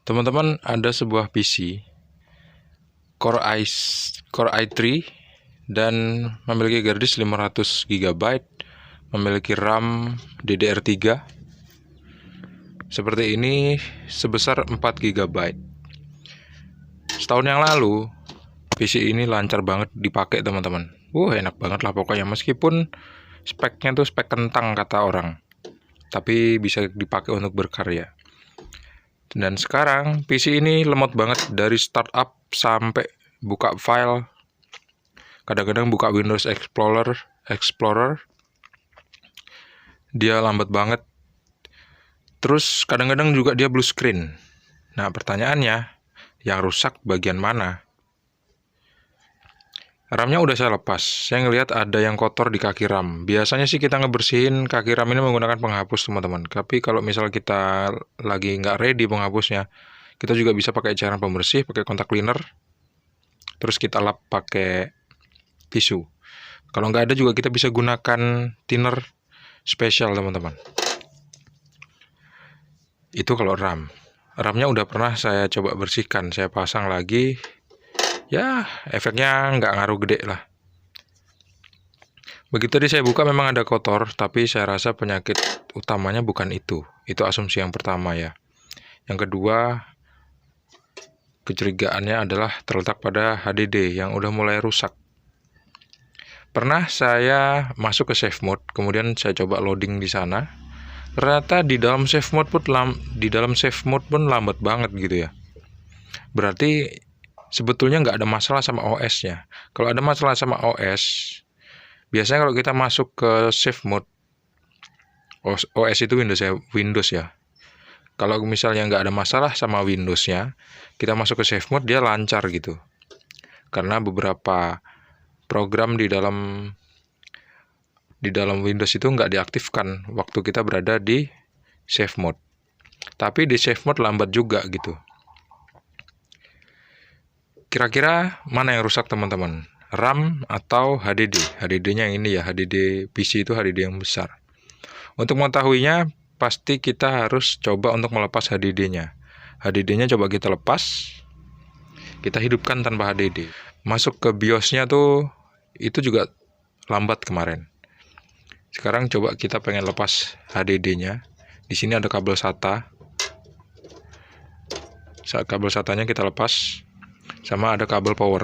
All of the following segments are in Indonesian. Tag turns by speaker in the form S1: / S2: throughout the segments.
S1: Teman-teman, ada sebuah PC Core i3 dan memiliki harddisk 500 GB, memiliki RAM DDR3 seperti ini sebesar 4 GB. Setahun yang lalu PC ini lancar banget dipakai teman-teman. Enak banget lah pokoknya, meskipun speknya tuh spek kentang kata orang, tapi bisa dipakai untuk berkarya. Dan sekarang PC ini lemot banget dari startup sampai buka file. Kadang-kadang buka Windows Explorer dia lambat banget. Terus kadang-kadang juga dia blue screen. Nah, pertanyaannya, yang rusak bagian mana? RAM-nya udah saya lepas. Saya ngelihat ada yang kotor di kaki RAM. Biasanya sih kita ngebersihin kaki RAM ini menggunakan penghapus, teman-teman. Tapi kalau misal kita lagi nggak ready penghapusnya, kita juga bisa pakai cairan pembersih, pakai kontak cleaner. Terus kita lap pakai tisu. Kalau nggak ada juga kita bisa gunakan thinner spesial, teman-teman. Itu kalau RAM. RAM-nya udah pernah saya coba bersihkan. Saya pasang lagi. Ya, efeknya nggak ngaruh gede lah. Begitu tadi saya buka memang ada kotor, tapi saya rasa penyakit utamanya bukan itu. Itu asumsi yang pertama ya. Yang kedua, kecurigaannya adalah terletak pada HDD yang udah mulai rusak. Pernah saya masuk ke save mode, kemudian saya coba loading di sana. Ternyata di dalam save mode pun lambat banget gitu ya. Berarti sebetulnya nggak ada masalah sama OS-nya. Kalau ada masalah sama OS, biasanya kalau kita masuk ke save mode, OS itu Windows ya. Kalau misalnya nggak ada masalah sama Windows-nya, kita masuk ke save mode, dia lancar gitu. Karena beberapa program di dalam Windows itu nggak diaktifkan waktu kita berada di save mode. Tapi di save mode lambat juga gitu. Kira-kira mana yang rusak, teman-teman? RAM atau HDD? HDD-nya yang ini ya, HDD PC itu HDD yang besar. Untuk mengetahuinya, pasti kita harus coba untuk melepas HDD-nya. HDD-nya coba kita lepas, kita hidupkan tanpa HDD. Masuk ke BIOS-nya tuh, itu juga lambat kemarin. Sekarang coba kita pengen lepas HDD-nya. Di sini ada kabel SATA. Kabel SATA-nya kita lepas. Sama ada kabel power.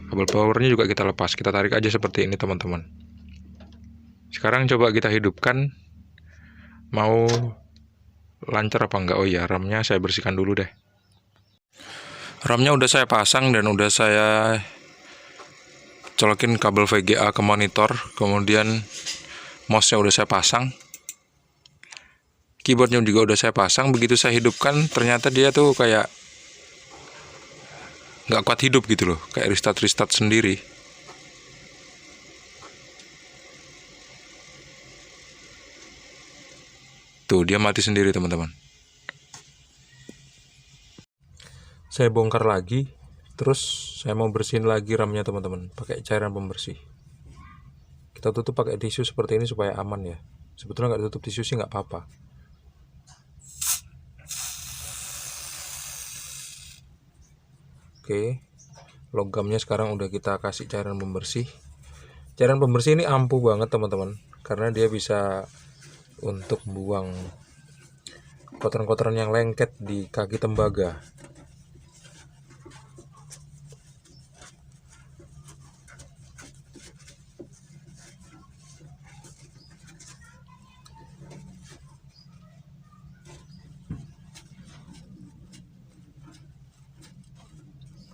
S1: Kabel powernya juga kita lepas. Kita tarik aja seperti ini, teman-teman. Sekarang coba kita hidupkan. Mau lancar apa enggak? Oh iya, RAM-nya saya bersihkan dulu deh. RAM-nya udah saya pasang dan udah saya colokin kabel VGA ke monitor. Kemudian mouse-nya udah saya pasang. Keyboardnya juga udah saya pasang. Begitu saya hidupkan, ternyata dia tuh kayak nggak kuat hidup gitu loh, kayak restart sendiri. Tuh, dia mati sendiri, teman-teman. Saya bongkar lagi, terus saya mau bersihin lagi RAM-nya, teman-teman, pakai cairan pembersih. Kita tutup pakai tisu seperti ini supaya aman ya. Sebetulnya nggak ditutup tisu sih nggak apa-apa. Oke, logamnya sekarang udah kita kasih cairan pembersih. Cairan pembersih ini ampuh banget, teman-teman, karena dia bisa untuk buang kotoran-kotoran yang lengket di kaki tembaga.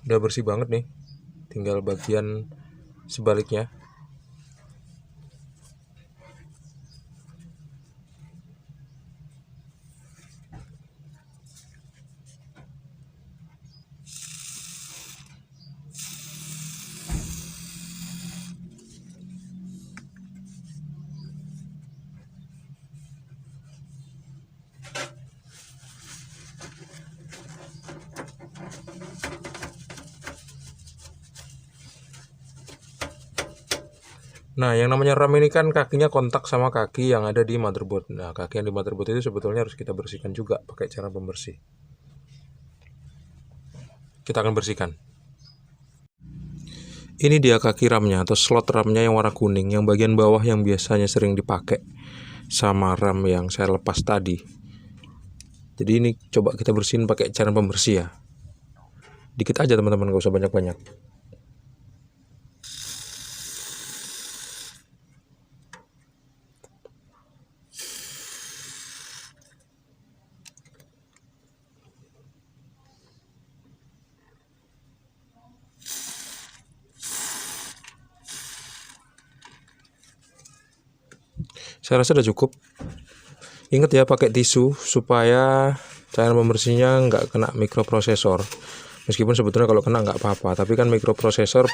S1: Udah bersih banget nih, tinggal bagian sebaliknya. Nah, yang namanya RAM ini kan kakinya kontak sama kaki yang ada di motherboard. Nah, kaki yang di motherboard itu sebetulnya harus kita bersihkan juga pakai cairan pembersih. kita akan bersihkan. Ini dia kaki RAM-nya atau slot RAM-nya yang warna kuning, yang bagian bawah yang biasanya sering dipakai sama RAM yang saya lepas tadi. Jadi ini coba kita bersihin pakai cairan pembersih ya. Dikit aja teman-teman, gak usah banyak-banyak. Saya rasa udah cukup. Ingat ya, pakai tisu supaya cairan pembersihnya nggak kena mikroprosesor. Meskipun sebetulnya kalau kena nggak apa-apa, tapi kan mikroprosesor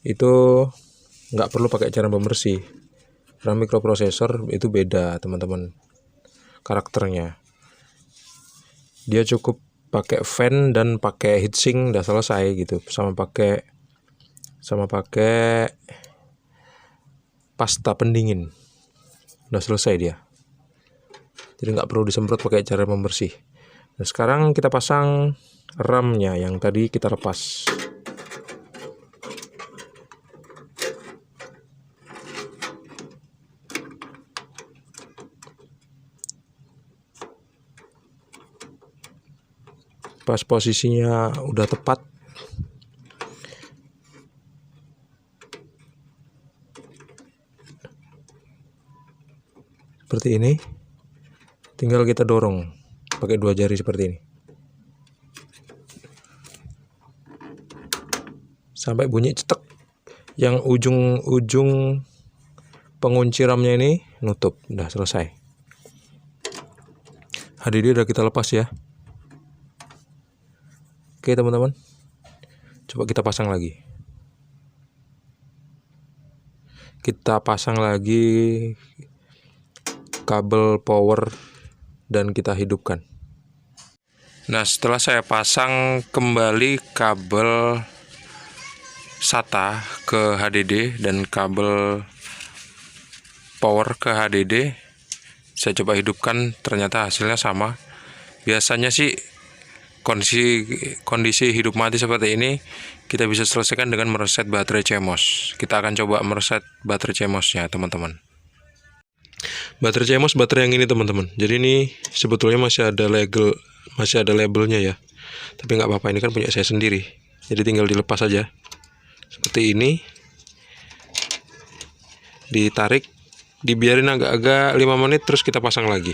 S1: itu nggak perlu pakai cairan pembersih. Karena mikroprosesor itu beda teman-teman karakternya. Dia cukup pakai fan dan pakai heatsink udah selesai gitu, sama pakai pasta pendingin udah selesai dia. Jadi nggak perlu disemprot pakai cairan pembersih. Nah, sekarang kita pasang RAM-nya yang tadi kita lepas. Pas posisinya udah tepat, seperti ini, tinggal kita dorong pakai 2 jari seperti ini sampai bunyi cetek. Yang ujung pengunci RAM-nya ini nutup, udah selesai. HDD udah kita lepas ya. Oke teman-teman, coba kita pasang lagi. Kita pasang lagi kabel power dan kita hidupkan. Nah, setelah saya pasang kembali kabel SATA ke HDD dan kabel power ke HDD, saya coba hidupkan, ternyata hasilnya sama. Biasanya sih kondisi hidup mati seperti ini kita bisa selesaikan dengan mereset baterai CMOS. Kita akan coba mereset baterai CMOS-nya teman-teman. Baterai CMOS baterai yang ini teman-teman. Jadi ini sebetulnya masih ada labelnya ya. Tapi nggak apa-apa, ini kan punya saya sendiri. Jadi tinggal dilepas saja. Seperti ini. Ditarik, dibiarin agak-agak 5 menit terus kita pasang lagi.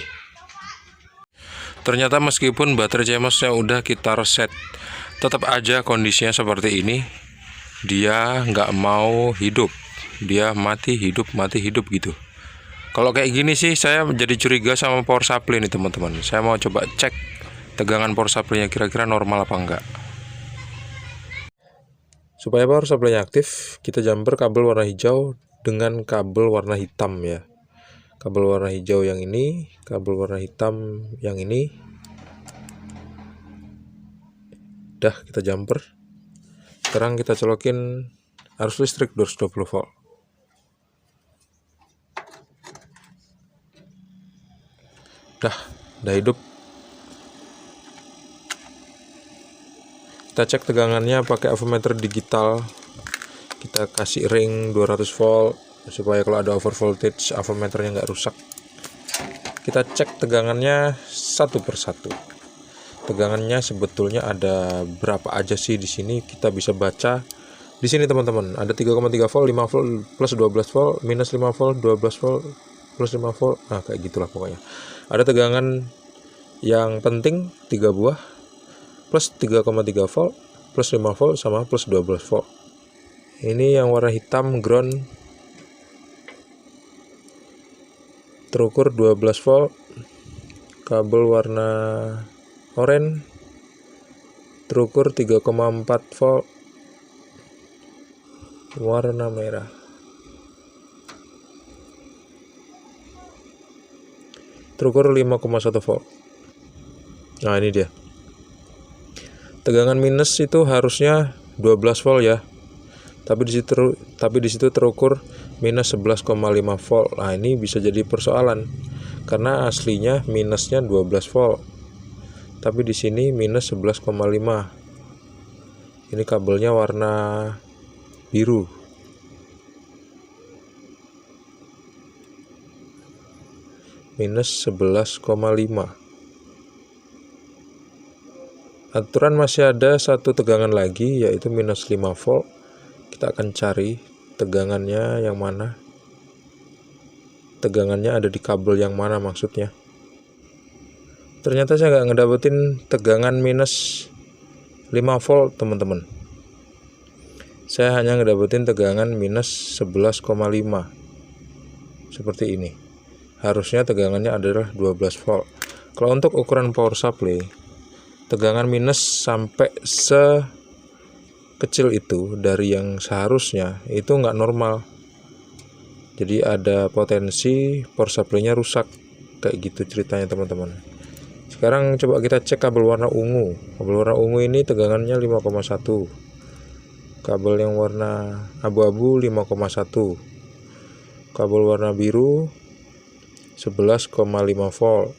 S1: Ternyata meskipun baterai CMOS-nya udah kita reset, tetap aja kondisinya seperti ini. Dia nggak mau hidup. Dia mati hidup gitu. Kalau kayak gini sih saya jadi curiga sama power supply nih teman-teman. Saya mau coba cek tegangan power supply-nya kira-kira normal apa enggak. Supaya power supply-nya aktif, kita jumper kabel warna hijau dengan kabel warna hitam ya. Kabel warna hijau yang ini, kabel warna hitam yang ini. Udah kita jumper. Sekarang kita colokin arus listrik 220 volt. Udah hidup. Kita cek tegangannya pakai avometer digital. Kita kasih ring 200 volt supaya kalau ada over voltage avometernya nggak rusak. Kita cek tegangannya satu persatu. Tegangannya sebetulnya ada berapa aja sih di sini, kita bisa baca di sini teman-teman. Ada 3,3 volt, 5 volt, plus 12 volt, minus 5 volt, 12 volt, plus 5 volt. Nah, kayak gitulah pokoknya. Ada tegangan yang penting 3 buah, plus 3,3 volt, plus 5 volt, sama plus 12 volt. Ini yang warna hitam ground, terukur 12 volt. Kabel warna oranye terukur 3,4 volt, warna merah. Terukur 5,1 volt. Nah, ini dia. Tegangan minus itu harusnya 12 volt ya. Tapi di situ terukur minus 11,5 volt. Nah, ini bisa jadi persoalan karena aslinya minusnya 12 volt. Tapi di sini minus 11,5. Ini kabelnya warna biru. Minus 11,5. Aturan masih ada satu tegangan lagi, yaitu minus 5 volt. Kita akan cari tegangannya yang mana. Tegangannya ada di kabel yang mana maksudnya. Ternyata saya nggak ngedapetin tegangan minus 5 volt teman-teman. Saya hanya ngedapetin tegangan minus 11,5. Seperti ini. Harusnya tegangannya adalah 12 volt. Kalau untuk ukuran power supply, tegangan minus sampai sekecil itu dari yang seharusnya itu nggak normal. Jadi ada potensi power supply-nya rusak. Kayak gitu ceritanya teman-teman. Sekarang coba kita cek kabel warna ungu. Kabel warna ungu ini tegangannya 5,1. Kabel yang warna abu-abu 5,1. Kabel warna biru 11,5 volt.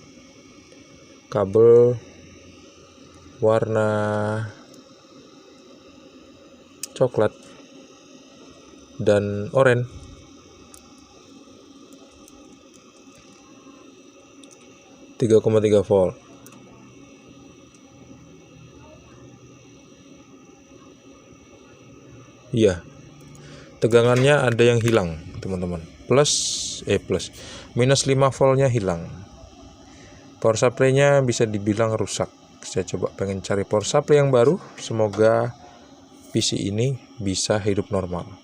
S1: Kabel warna coklat dan oranye 3,3 volt. Iya, tegangannya ada yang hilang teman-teman. Minus 5 voltnya hilang. Power supply-nya bisa dibilang rusak. Saya coba pengen cari power supply yang baru. Semoga PC ini bisa hidup normal.